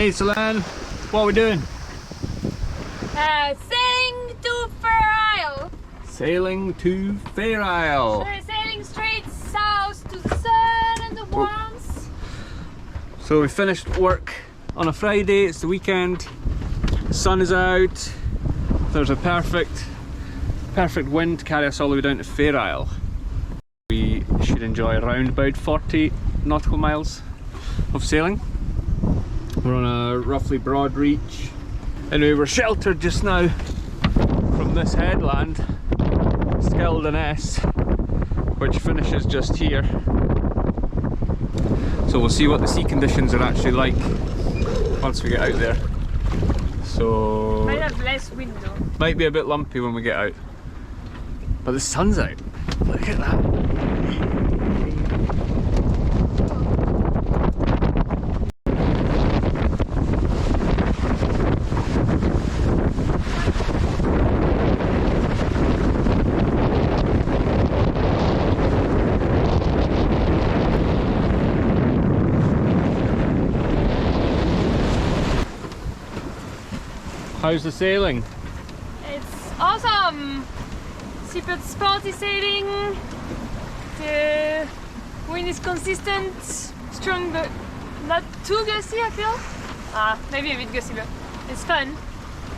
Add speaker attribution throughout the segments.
Speaker 1: Hey Solène, what are we doing?
Speaker 2: Sailing to Fair Isle.
Speaker 1: Sailing to Fair Isle.
Speaker 2: So we're sailing straight south to the sun and the warmth.
Speaker 1: So we finished work on a Friday, it's the weekend, the sun is out, there's a perfect wind to carry us all the way down to Fair Isle. We should enjoy around about 40 nautical miles of sailing. We're on a roughly broad reach. Anyway, we're sheltered just now from this headland, Skeldoness, which finishes just here. So we'll see what the sea conditions are actually like once we get out there. So
Speaker 2: Might have less wind though.
Speaker 1: Might be a bit lumpy when we get out. But the sun's out. Look at that. How's the sailing?
Speaker 2: It's awesome! Super sporty sailing. The wind is consistent, strong but not too gusty, I feel. Maybe a bit gusty, but it's fun.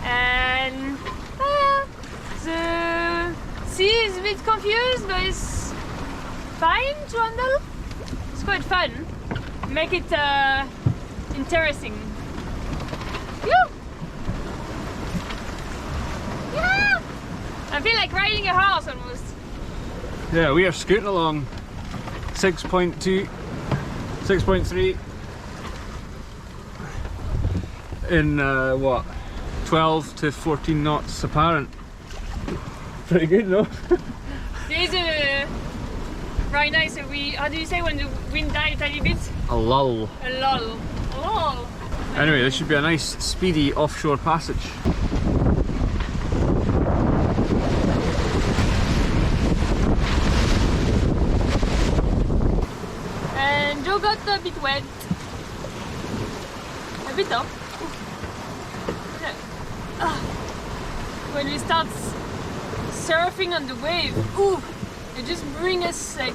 Speaker 2: And the sea is a bit confused, but it's fine to handle. It's quite fun. Make it interesting. Woo! Yeah! I feel like riding a horse almost.
Speaker 1: Yeah, we are scooting along 6.2, 6.3 in what, 12 to 14 knots apparent. Pretty good, no?
Speaker 2: There's a very nice, how do you say when the wind dies a tiny bit?
Speaker 1: A lull.
Speaker 2: A lull. A lull.
Speaker 1: Anyway, this should be a nice speedy offshore passage.
Speaker 2: And Joe got a bit wet. A bit up. When we start surfing on the wave, it just brings us like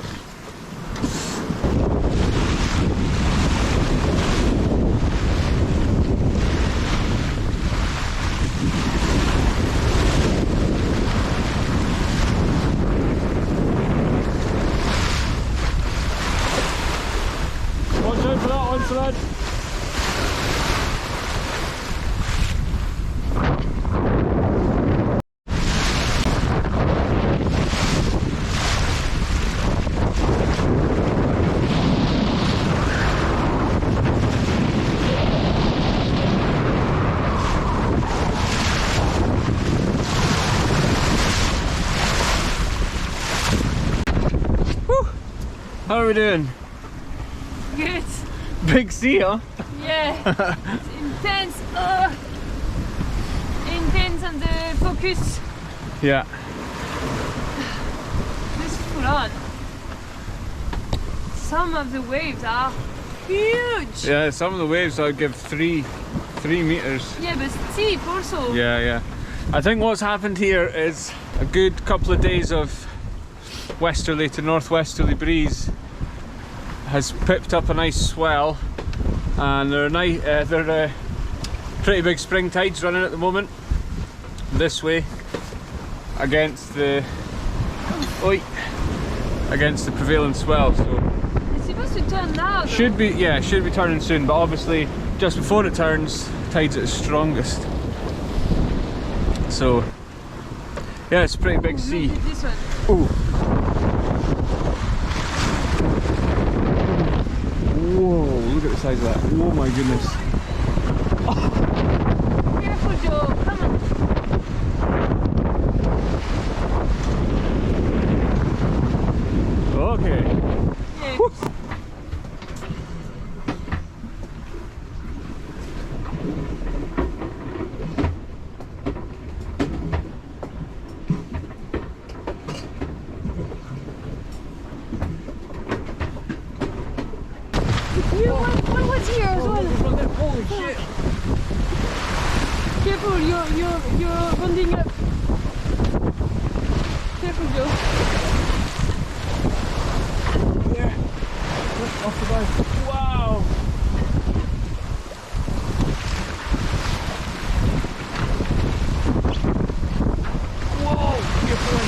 Speaker 1: Watch out for that one, Solène. How are we doing?
Speaker 2: good.
Speaker 1: Big sea, huh?
Speaker 2: Yeah, it's intense. Intense on the focus.
Speaker 1: Yeah.
Speaker 2: It's full on. Some of the waves are huge.
Speaker 1: Yeah, some of the waves I'd give 3 meters.
Speaker 2: Yeah, but steep also.
Speaker 1: Yeah. I think what's happened here is a good couple of days of westerly to northwesterly breeze has pipped up a nice swell, and there are pretty big spring tides running at the moment this way against the prevailing swell. So
Speaker 2: It's supposed to turn now though.
Speaker 1: should be turning soon, but obviously just before it turns, tide's at its strongest. So yeah, it's a pretty big sea.
Speaker 2: Look at this one.
Speaker 1: Ooh. Whoa, look at the size of that. Oh my goodness.
Speaker 2: Careful, Joe. Come on.
Speaker 1: Okay.
Speaker 2: Yeah.
Speaker 3: One was here as well.
Speaker 2: careful, you're bonding up. Careful, Joe.
Speaker 1: There. Off the boat. Wow. Whoa. Careful.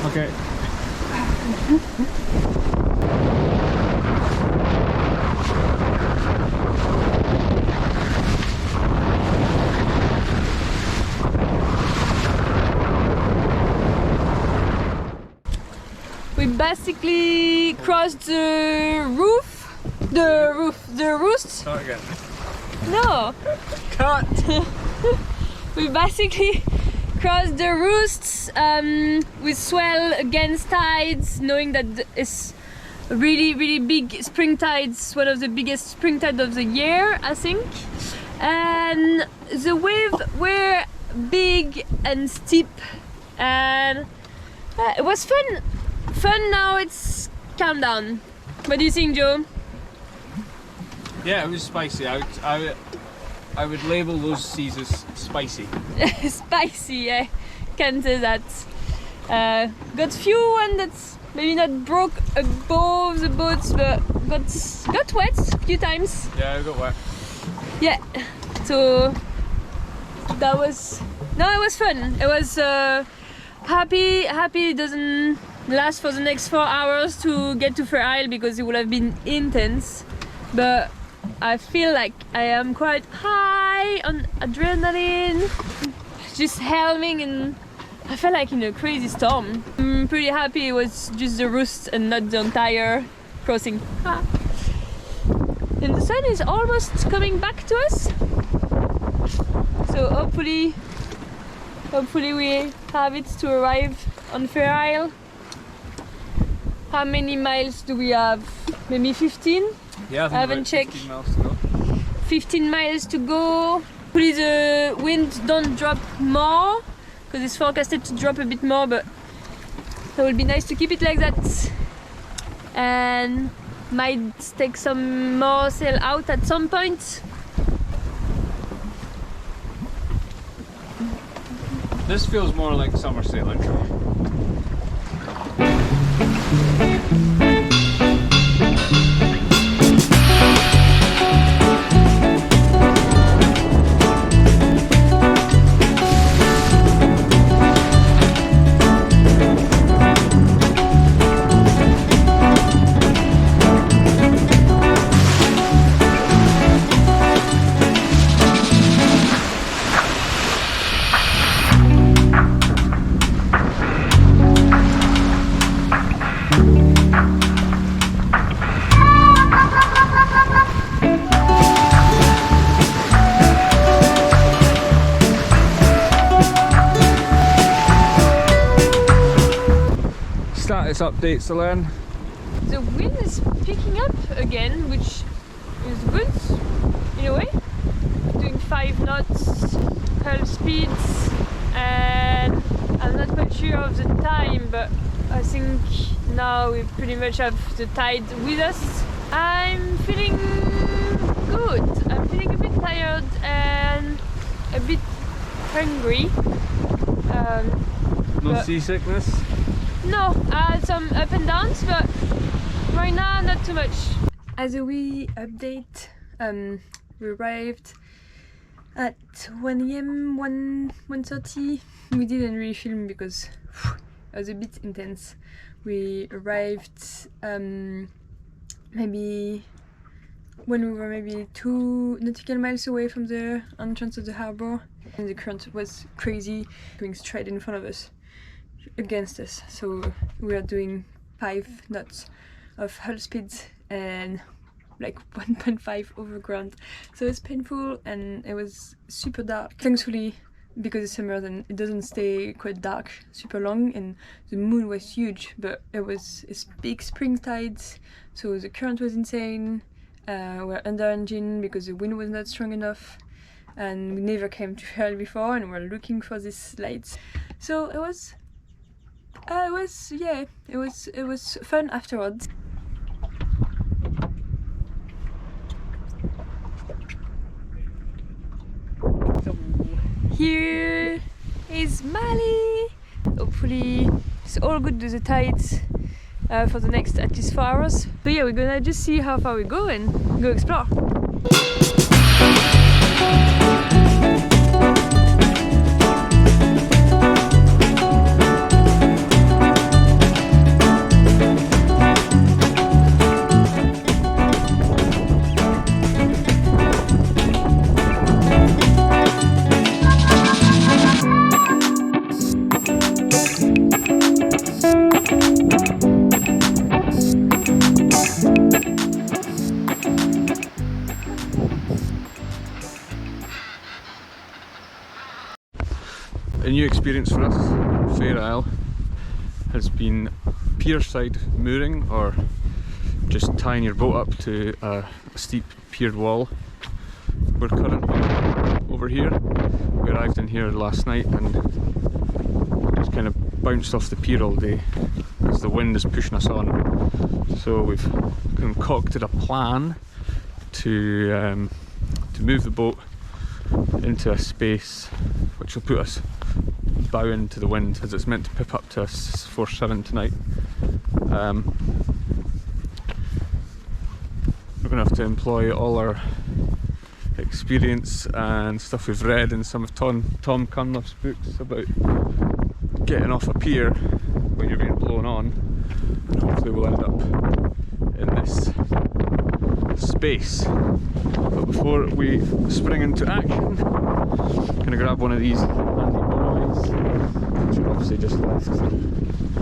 Speaker 1: Okay.
Speaker 2: We basically crossed the roost.
Speaker 1: Start again.
Speaker 2: No.
Speaker 1: Cut.
Speaker 2: We basically crossed the roosts with swell against tides, knowing that it's really big spring tides, one of the biggest spring tides of the year, I think. And the waves were big and steep, and it was fun. Now it's calmed down. What do you think, Joe?
Speaker 1: Yeah, it was spicy. I would label those seas as spicy.
Speaker 2: Spicy, yeah, can say that. Got few one that's maybe not broke above the boats, but got wet a few times.
Speaker 1: Yeah, I got wet.
Speaker 2: Yeah, so that was it was fun. It was happy it doesn't last for the next 4 hours to get to Fair Isle, because it would have been intense. But I feel like I am quite high on adrenaline, just helming, and I felt like in a crazy storm. I'm pretty happy it was just the roost and not the entire crossing. And the sun is almost coming back to us, so hopefully we have it to arrive on Fair Isle. How many miles do we have? Maybe 15?
Speaker 1: Yeah,
Speaker 2: I haven't checked.
Speaker 1: 15 miles to go.
Speaker 2: 15 miles to go. Hopefully the wind don't drop more, because it's forecasted to drop a bit more, but that would be nice to keep it like that. And might take some more sail out at some point.
Speaker 1: This feels more like summer sailing. Status update, Solène.
Speaker 2: The wind is picking up again, which is good in a way. Doing 5 knots hull speeds, and I'm not quite sure of the time, but I think now we pretty much have the tide with us. I'm feeling good. I'm feeling a bit tired and a bit hungry.
Speaker 1: No seasickness?
Speaker 2: No, I had some up and downs, but right now not too much. As a wee update, we arrived at 1 AM, 1:30. We didn't really film because it was a bit intense. We arrived maybe when we were maybe 2 nautical miles away from the entrance of the harbour, and the current was crazy, going straight in front of us, against us. So we are doing 5 knots of hull speed, and
Speaker 3: like 1.5 overground, so it's painful and it was super dark. Thankfully, because it's summer, then it doesn't stay quite dark super long, and the moon was huge, but it's big spring tides, so the current was insane. We're under engine because the wind was not strong enough, and we never came to Hell before, and we're looking for these lights. So it was fun afterwards. So here is Mali. Hopefully it's all good with the tides for the next at least 4 hours. So yeah, we're gonna just see how far we go and go explore.
Speaker 1: A new experience for us in Fair Isle has been pier-side mooring, or just tying your boat up to a steep piered wall. We're currently over here. We arrived in here last night and just kind of bounced off the pier all day as the wind is pushing us on. So we've concocted a plan to move the boat into a space which will put us bow into the wind, as it's meant to pip up to us 4-7 tonight. We're going to have to employ all our experience and stuff we've read in some of Tom Cunliffe's books about getting off a pier when you're being blown on, and hopefully we'll end up in this space. But before we spring into action, I'm going to grab one of these handy boys, which are obviously just left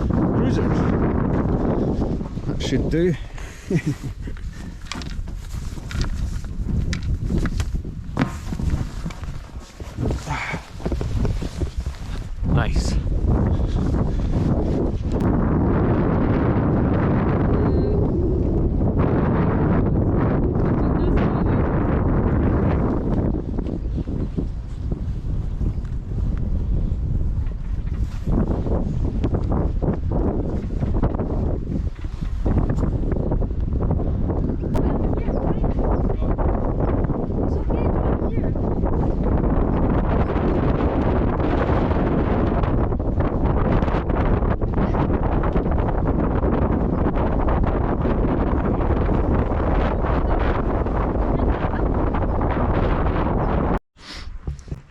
Speaker 1: cruisers. That should do. Nice.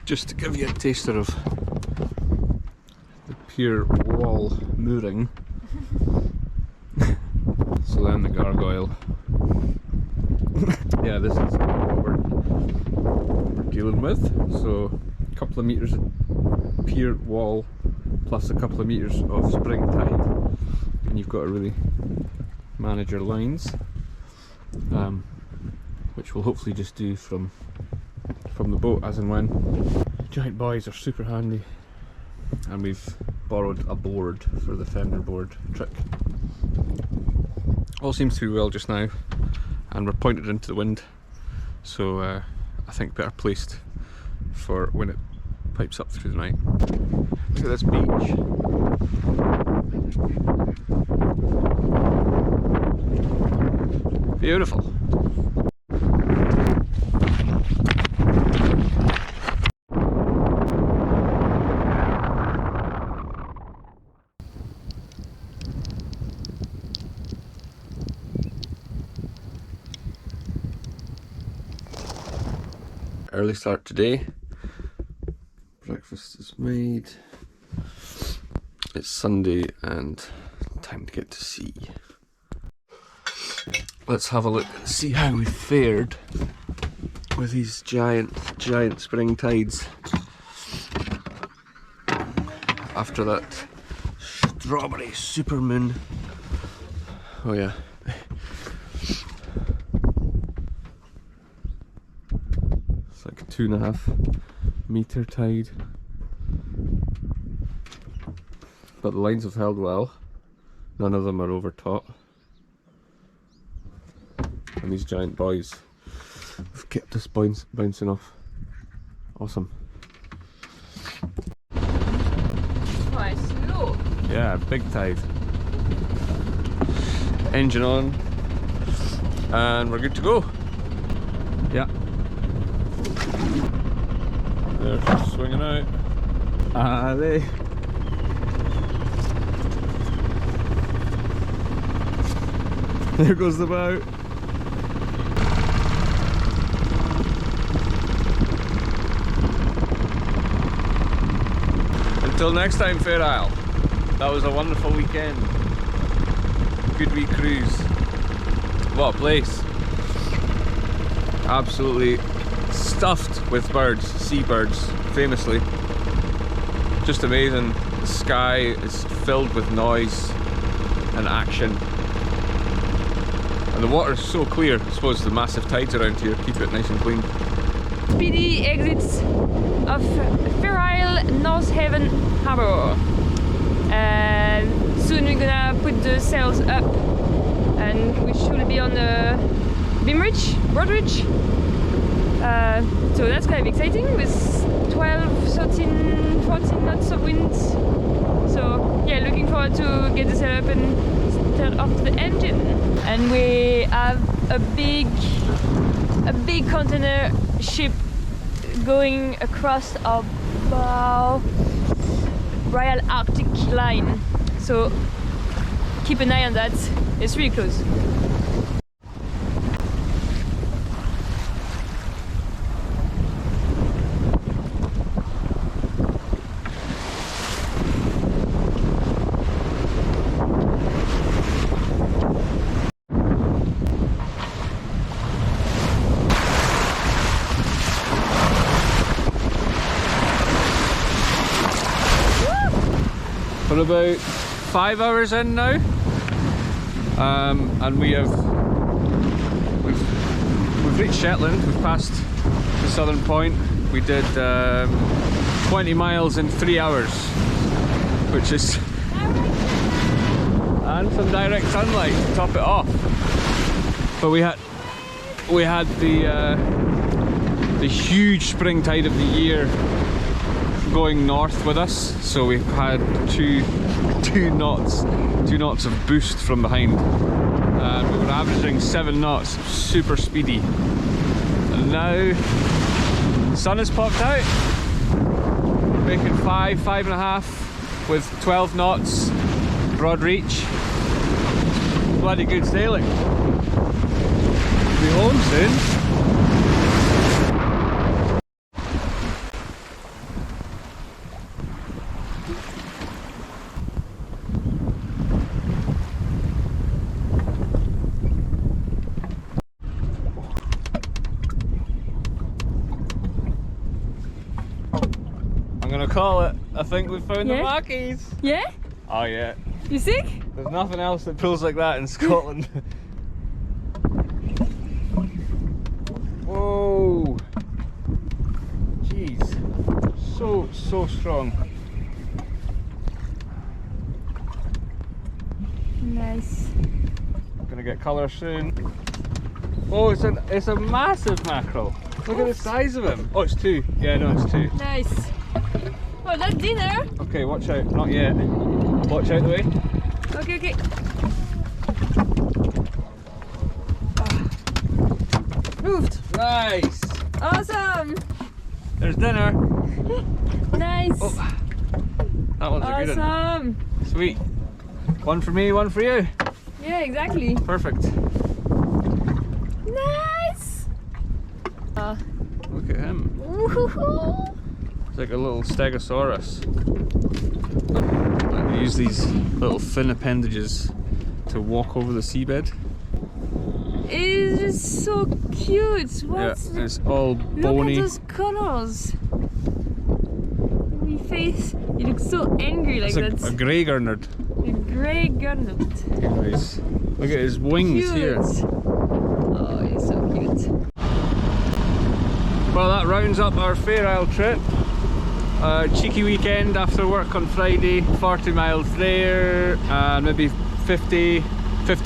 Speaker 1: Just to give you a taster of the pier wall mooring, Solène the gargoyle. Yeah, this is what we're dealing with. So a couple of metres of pier wall plus a couple of metres of spring tide, and you've got to really manage your lines, which we'll hopefully just do from the boat as and when. Giant buoys are super handy, and we've borrowed a board for the fender board trick. All seems to be well just now, and we're pointed into the wind, so I think better placed for when it pipes up through the night. Look at this beach. Beautiful. Early start today. Breakfast is made. It's Sunday and time to get to sea. Let's have a look and see how we fared with these giant spring tides after that strawberry supermoon. Oh yeah. It's like a 2.5 metre tide. But the lines have held well. None of them are over taut. And these giant buoys have kept us bouncing off. Awesome.
Speaker 2: Quite slow.
Speaker 1: Yeah, big tide. Engine on. And we're good to go. Yeah. They're just swinging out. Allez. There goes the boat. Until next time, Fair Isle. That was a wonderful weekend. Good wee cruise. What a place. Absolutely stuffed with birds, seabirds, famously. Just amazing. The sky is filled with noise and action. And the water is so clear. I suppose the massive tides around here keep it nice and clean.
Speaker 2: Speedy exits of Fair Isle North Haven Harbour. And soon we're gonna put the sails up and we should be on the Broadridge. So that's kind of exciting with 12, 13, 14 knots of wind. So yeah, looking forward to get the sail up and start off the engine. And we have a big container ship going across our Royal Arctic line. So keep an eye on that. It's really close.
Speaker 1: We're about 5 hours in now, and we've reached Shetland. We've passed the southern point. We did 20 miles in 3 hours, which is and some direct sunlight to top it off. But we had the huge spring tide of the year going north with us, so we've had two knots of boost from behind, and we were averaging 7 knots, super speedy. And now the sun has popped out, making 5.5 with 12 knots, broad reach. Bloody good sailing. Be home soon. I'm gonna call it. I think we've found the Mackies.
Speaker 2: Yeah?
Speaker 1: Oh yeah.
Speaker 2: You sick?
Speaker 1: There's nothing else that pulls like that in Scotland. Whoa. Jeez. So strong.
Speaker 2: Nice.
Speaker 1: Gonna get colour soon. Oh, it's a massive mackerel. Look at the size of him. Oh, it's 2. Yeah, no, it's 2.
Speaker 2: Nice. Oh, that's dinner.
Speaker 1: Okay, watch out. Not yet. Watch out the way.
Speaker 2: Okay. Moved.
Speaker 1: Nice.
Speaker 2: Awesome.
Speaker 1: There's dinner.
Speaker 2: Nice.
Speaker 1: Oh, that one's a good one.
Speaker 2: Awesome.
Speaker 1: Sweet. One for me, one for you.
Speaker 2: Yeah, exactly.
Speaker 1: Perfect.
Speaker 2: Nice.
Speaker 1: Look at him.
Speaker 2: Woohoo.
Speaker 1: It's like a little stegosaurus. I use these little fin appendages to walk over the seabed.
Speaker 2: It's just so cute. What's
Speaker 1: Yeah, it's all bony.
Speaker 2: Look at those colors. Your face, you look so angry like
Speaker 1: It's
Speaker 2: that.
Speaker 1: a grey gurnard.
Speaker 2: A grey gurnard.
Speaker 1: Nice. Look at his wings
Speaker 2: Cute.
Speaker 1: here.
Speaker 2: Oh, he's so cute.
Speaker 1: Well, that rounds up our Fair Isle trip. Cheeky weekend after work on Friday, 40 miles there and maybe 50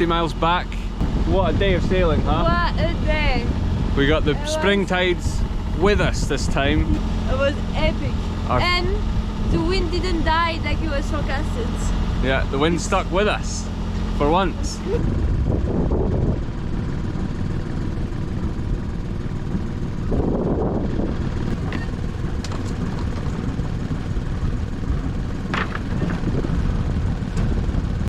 Speaker 1: miles back. What a day of sailing, huh?
Speaker 2: What a day!
Speaker 1: We got the spring tides with us this time.
Speaker 2: It was epic. And the wind didn't die like it was forecasted.
Speaker 1: Yeah, the wind stuck with us for once.